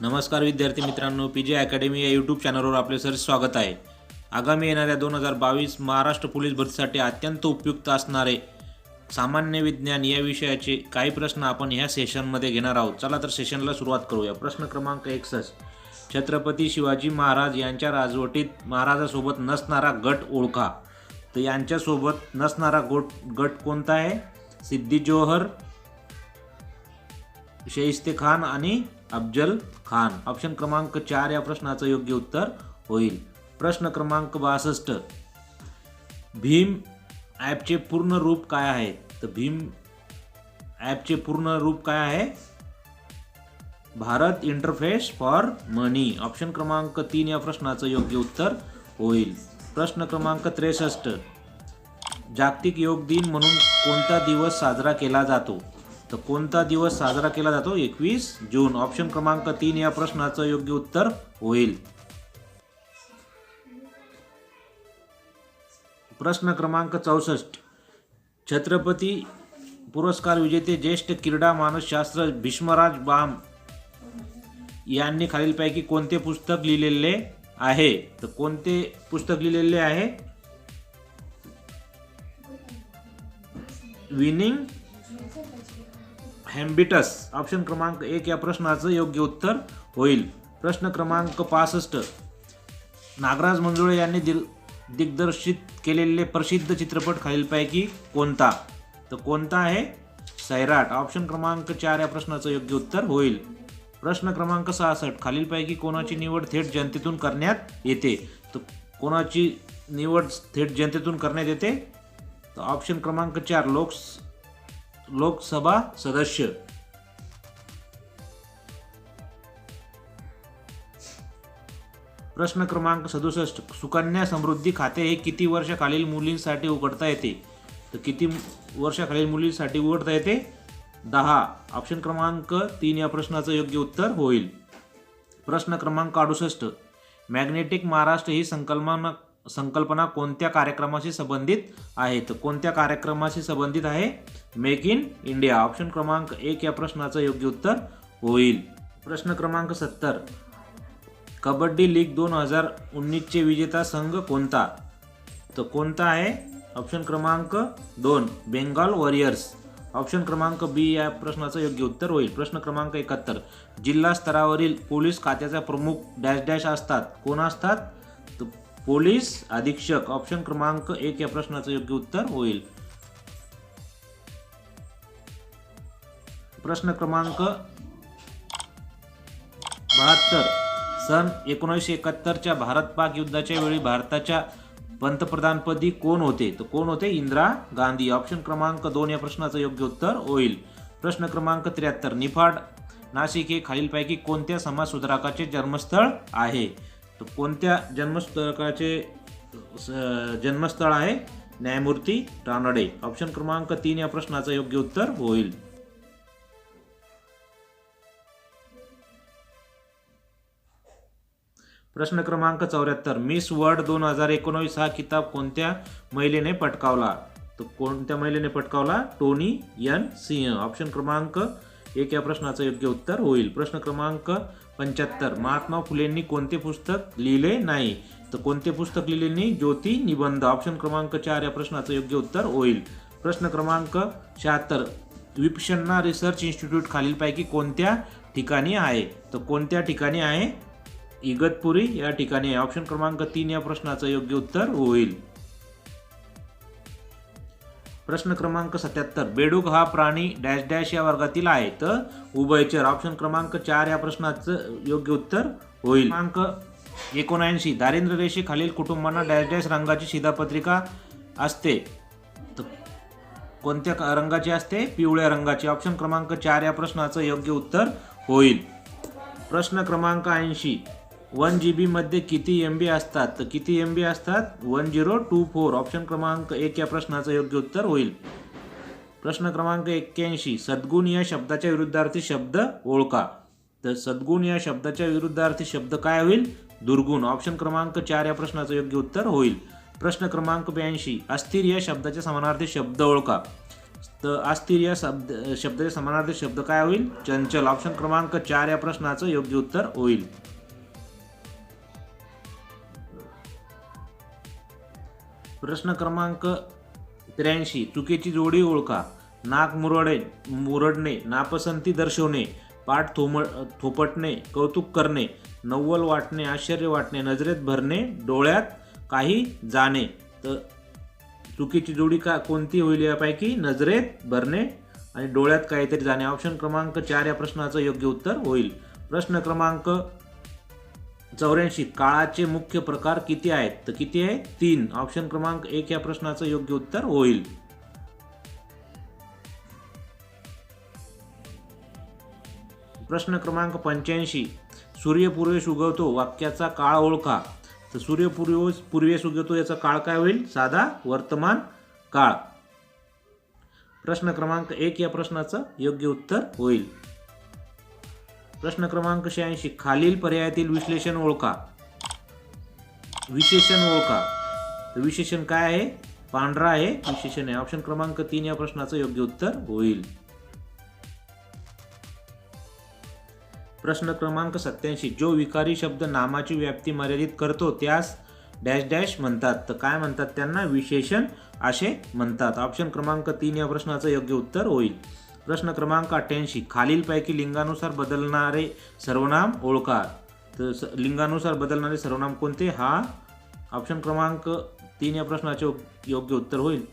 नमस्कार विद्यार्थी मित्रांनो, पीजे अकॅडमी या यूट्यूब चॅनलवर आपले सर स्वागत आहे। आगामी येणाऱ्या 2022 महाराष्ट्र पोलीस भरतीसाठी अत्यंत उपयुक्त असणारे सामान्य विज्ञान या विषयाचे काही प्रश्न आपण ह्या सेशनमध्ये घेणार आहोत। चला तर सेशनला सुरुवात करूया। प्रश्न क्रमांक 61, छत्रपती शिवाजी महाराज यांच्या राजवटीत महाराजासोबत नसणारा गट ओळखा। तर यांच्यासोबत नसणारा गट कोणता आहे? सिद्दी जोहर, शाहिस्ते खान आणि अफजल खान। ऑप्शन क्रमांक 4 या प्रश्नाचं योग्य उत्तर होईल। प्रश्न क्रमांक 62, भीम ॲपचे पूर्ण रूप काय आहे? तर भीम ॲपचे पूर्ण रूप काय आहे? Bharat interface for money. Option क्रमांक 3 या प्रश्नाचं योग्य उत्तर होईल। प्रश्न क्रमांक 63, जागतिक योग दिन म्हणून कोणता दिवस साजरा केला जातो? तर कोणता दिवस साजरा केला जातो? 21 जून। ऑप्शन क्रमांक 3 या प्रश्नाचं योग्य उत्तर होईल। प्रश्न क्रमांक 64, छत्रपती पुरस्कार विजेते ज्येष्ठ क्रीडा मानसशास्त्र भीष्मराज बाम यांनी खालीलपैकी कोणते पुस्तक लिहिलेले आहे? तर कोणते पुस्तक लिहिलेले आहे? विनिंग हॅम्बिटस। ऑप्शन क्रमांक 1 या प्रश्नाचं योग्य उत्तर होईल। प्रश्न क्रमांक 65, नागराज मंजुळे यांनी दिग्दर्शित केलेले प्रसिद्ध चित्रपट खालीलपैकी कोणता? तर कोणता आहे? सैराट। ऑप्शन क्रमांक 4 या प्रश्नाचं योग्य उत्तर होईल। प्रश्न क्रमांक 66, खालीलपैकी कोणाची निवड थेट जनतेतून करण्यात येते? तर कोणाची निवड थेट जनतेतून करण्यात येते? तर ऑप्शन क्रमांक 4 लोकसभा सदस्य। प्रश्न क्रमांक 67, सुकन्या समृद्धी खाते हे किती वर्षाखालील मुलींसाठी उघडता येते? तर किती वर्षाखालील मुलींसाठी उघडता येते? 10। ऑप्शन क्रमांक 3 या प्रश्नाचं योग्य उत्तर होईल। प्रश्न क्रमांक 68, मॅग्नेटिक महाराष्ट्र ही संकल्पना कोणत्या कार्यक्रमाशी संबंधित आहे? तर कोणत्या कार्यक्रमाशी संबंधित आहे? Make in India. ऑप्शन क्रमांक 1 या प्रश्नाचं योग्य उत्तर होईल। प्रश्न क्रमांक 70, कबड्डी लीग 2019 चे विजेता संघ कोणता? तर कोणता आहे? ऑप्शन क्रमांक 2 बेंगाल वॉरियर्स। ऑप्शन क्रमांक बी या प्रश्नाचं योग्य उत्तर होईल। प्रश्न क्रमांक 71, जिल्हा स्तरावरील पोलीस खात्याचा प्रमुख डॅश डॅश असतात? कोण असतात? तर पोलीस अधीक्षक। ऑप्शन क्रमांक 1 या प्रश्नाचं योग्य उत्तर होईल। प्रश्न क्रमांक 72, सन 1971च्या भारत पाक युद्धाच्या वेळी भारताच्या पंतप्रधानपदी कोण होते? तर कोण होते? इंदिरा गांधी। ऑप्शन क्रमांक 2 या प्रश्नाचं योग्य उत्तर होईल। प्रश्न क्रमांक 73, निफाड नाशिक हे खालीलपैकी कोणत्या समाजसुधारकाचे जन्मस्थळ आहे? तर कोणत्या जन्मस्थळ आहे? न्यायमूर्ती रानडे। ऑप्शन क्रमांक 3 या प्रश्नाचं योग्य उत्तर होईल। प्रश्न क्रमांक 74, मिस वर्ल्ड 2019 हा किताब कोणत्या महिलेने पटकावला? तर कोणत्या महिलेने पटकावला? टोनी एन सिंह। ऑप्शन क्रमांक 1 या प्रश्नाचं योग्य उत्तर होईल। प्रश्न क्रमांक 75, महात्मा फुलेंनी कोणते पुस्तक लिहिले नाही? तर कोणते पुस्तक लिहिले नाही? ज्योती निबंध। ऑप्शन क्रमांक 4 या प्रश्नाचं योग्य उत्तर होईल। प्रश्न क्रमांक 76, विपश्यना रिसर्च इन्स्टिट्यूट खालीलपैकी कोणत्या ठिकाणी आहे? तर कोणत्या ठिकाणी आहे? इगतपुरी या ठिकाणी आहे। ऑप्शन क्रमांक 3 या प्रश्नाचं योग्य उत्तर होईल। प्रश्न क्रमांक 77, बेडूक हा प्राणी डॅश डॅश या वर्गातील आहे? तर उभयचर। ऑप्शन क्रमांक 4 या प्रश्नाचं योग्य उत्तर होईल। क्रमांक 79, दारिद्र्य रेषेखालील कुटुंबांना डॅश डॅश रंगाची शिधापत्रिका असते? तर कोणत्या रंगाची असते? पिवळ्या रंगाची। ऑप्शन क्रमांक 4 या प्रश्नाचं योग्य उत्तर होईल। प्रश्न क्रमांक 80, 1 GB मध्ये किती MB असतात? तर किती MB असतात? 1024। ऑप्शन क्रमांक 1 या प्रश्नाचं योग्य उत्तर होईल। प्रश्न क्रमांक 81, सद्गुण या शब्दाच्या विरुद्धार्थी शब्द ओळखा। तर सद्गुण या शब्दाच्या विरुद्धार्थी शब्द काय होईल? दुर्गुण। ऑप्शन क्रमांक 4 या प्रश्नाचं योग्य उत्तर होईल। प्रश्न क्रमांक 82, अस्थिर या शब्दाच्या समानार्थी शब्द ओळखा। तर अस्थिर या शब्दाचे समानार्थी शब्द काय होईल? चंचल. ऑप्शन क्रमांक 4 या प्रश्नाचं योग्य उत्तर होईल. प्रश्न क्रमांक 83. चुकीची जोडी ओळखा. नाक मुरडणे, नापसंती दर्शवणे, पाठ थोपटणे, कौतुक करणे, नवल वाटणे, आश्चर्य वाटणे, नजरेत भरणे, डोळ्यात काही जाणे. तर चुकीची जोडी कोणती होईल यापैकी? नजरेत भरणे आणि डोळ्यात काहीतरी जाणे. ऑप्शन क्रमांक 4 या प्रश्नाचं योग्य उत्तर होईल. प्रश्न क्रमांक 84. काळाचे मुख्य प्रकार किती आहेत? तर किती आहे? 3. ऑप्शन क्रमांक 1 या प्रश्नाचं योग्य उत्तर होईल. प्रश्न क्रमांक 85. सूर्य पूर्वेस उगवतो वाक्याचा काळ ओळखा. तर सूर्य पूर्वेस उगवतो याचा काळ काय होईल? साधा वर्तमान काळ. प्रश्न क्रमांक 1 या प्रश्नाचं योग्य उत्तर होईल. प्रश्न क्रमांक 86. खालील पर्यायातील विशेषण ओळखा. तर विशेषण काय आहे? पांढरा आहे विशेषण आहे. ऑप्शन क्रमांक 3 या प्रश्नाचं योग्य उत्तर होईल. प्रश्न क्रमांक 87. जो विकारी शब्द नामाची व्याप्ती मर्यादित करतो त्यास डॅश डॅश म्हणतात. तर काय म्हणतात? त्यांना विशेषण असे म्हणतात. ऑप्शन क्रमांक 3 या प्रश्नाचं योग्य उत्तर होईल. प्रश्न क्रमांक 88. खालीलपैकी लिंगानुसार बदलणारे सर्वनाम ओळखा. तर लिंगानुसार बदलणारे सर्वनाम कोणते? हा ऑप्शन क्रमांक 3 या प्रश्नाचे योग्य उत्तर होईल.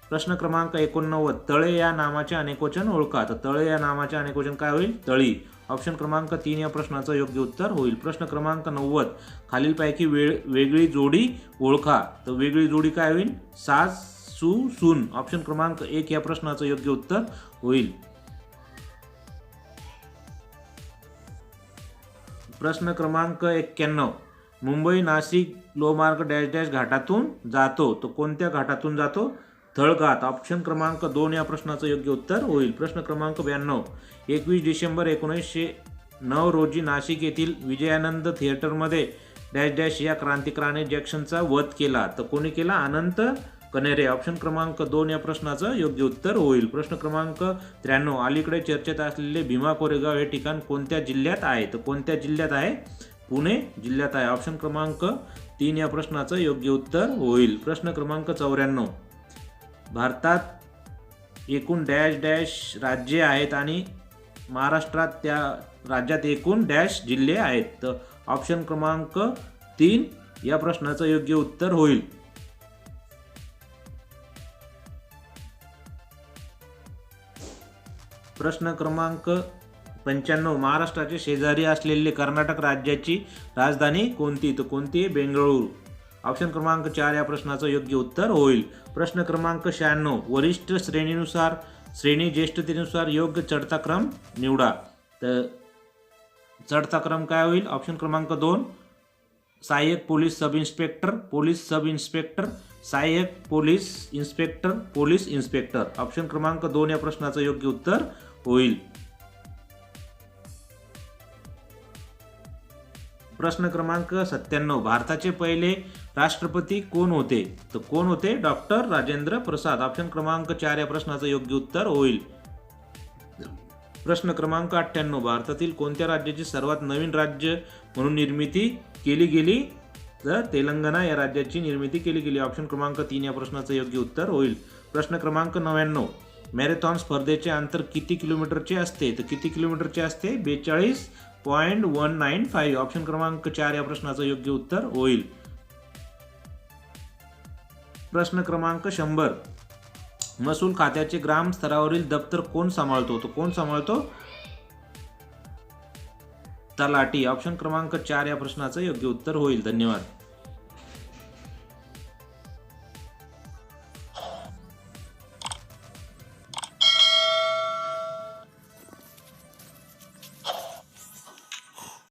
प्रश्न क्रमांक 89. तळे या नामाचे अनेकवचन ओळखा. तर तळे या नामाचे अनेकवचन काय होईल? तळी. ऑप्शन क्रमांक 3 या प्रश्नाचं योग्य उत्तर होईल. प्रश्न क्रमांक 90. खालीलपैकी वेगळी जोडी ओळखा. तर वेगळी जोडी काय होईल? सास सु सून. ऑप्शन क्रमांक 1 या प्रश्नाचं योग्य उत्तर होईल. प्रश्न क्रमांक 91. मुंबई नाशिक लोहमार्ग डॅश डॅश घाटातून जातो. तो कोणत्या घाटातून जातो? थळघाट. ऑप्शन क्रमांक 2 या प्रश्नाचं योग्य उत्तर होईल. प्रश्न क्रमांक 92. 21 डिसेंबर 1909 रोजी नाशिक येथील विजयानंद थिएटरमध्ये डॅश डॅश या क्रांतिकारकाने जॅक्सनचा वध केला. तर कोणी केला? अनंत कनेरे. ऑप्शन क्रमांक 2 या प्रश्नाचं योग्य उत्तर होईल. प्रश्न क्रमांक 93. अलीकडे चर्चेत असलेले भीमा कोरेगाव हे ठिकाण कोणत्या जिल्ह्यात आहे? तर कोणत्या जिल्ह्यात आहे? पुणे जिल्ह्यात आहे. ऑप्शन क्रमांक 3 या प्रश्नाचं योग्य उत्तर होईल. प्रश्न क्रमांक 94. भारतात एकूण डॅश डॅश राज्ये आहेत आणि महाराष्ट्रात त्या राज्यात एकूण डॅश जिल्हे आहेत. तर ऑप्शन क्रमांक 3 या प्रश्नाचं योग्य उत्तर होईल. प्रश्न क्रमांक 95. महाराष्ट्राचे शेजारी असलेले कर्नाटक राज्याची राजधानी कोणती? तर कोणती? बेंगळुरू. ऑप्शन क्रमांक 4 या प्रश्नाचं योग्य उत्तर होईल. प्रश्न क्रमांक 96. वरिष्ठ श्रेणी ज्येष्ठतेनुसार योग्य चढता क्रम निवडा. तर चढता क्रम काय होईल? ऑप्शन क्रमांक 2. सहाय्यक पोलीस सब इन्स्पेक्टर, सहाय्यक पोलीस इन्स्पेक्टर. ऑप्शन क्रमांक 2 या प्रश्नाचं योग्य उत्तर होईल. प्रश्न क्रमांक 97. भारताचे पहिले राष्ट्रपती कोण होते? तर कोण होते? डॉक्टर राजेंद्र प्रसाद. ऑप्शन क्रमांक 4 या प्रश्नाचं योग्य उत्तर होईल. प्रश्न क्रमांक 98. भारतातील कोणत्या राज्याची सर्वात नवीन राज्य म्हणून निर्मिती केली गेली? तर तेलंगणा या राज्याची निर्मिती केली गेली. ऑप्शन क्रमांक 3 या प्रश्नाचं योग्य उत्तर होईल. प्रश्न क्रमांक 99. मॅरेथॉन स्पर्धेचे अंतर किती किलोमीटरचे असते? तर किती किलोमीटरचे असते? 42.195. ऑप्शन क्रमांक 4 या प्रश्नाचं योग्य उत्तर होईल. प्रश्न क्रमांक 100. महसूल खात्याचे ग्राम स्तरावरील दप्तर कोण सांभाळतो? तो कोण सांभाळतो? तलाठी. ऑप्शन क्रमांक 4 या प्रश्नाचं योग्य उत्तर होईल. धन्यवाद.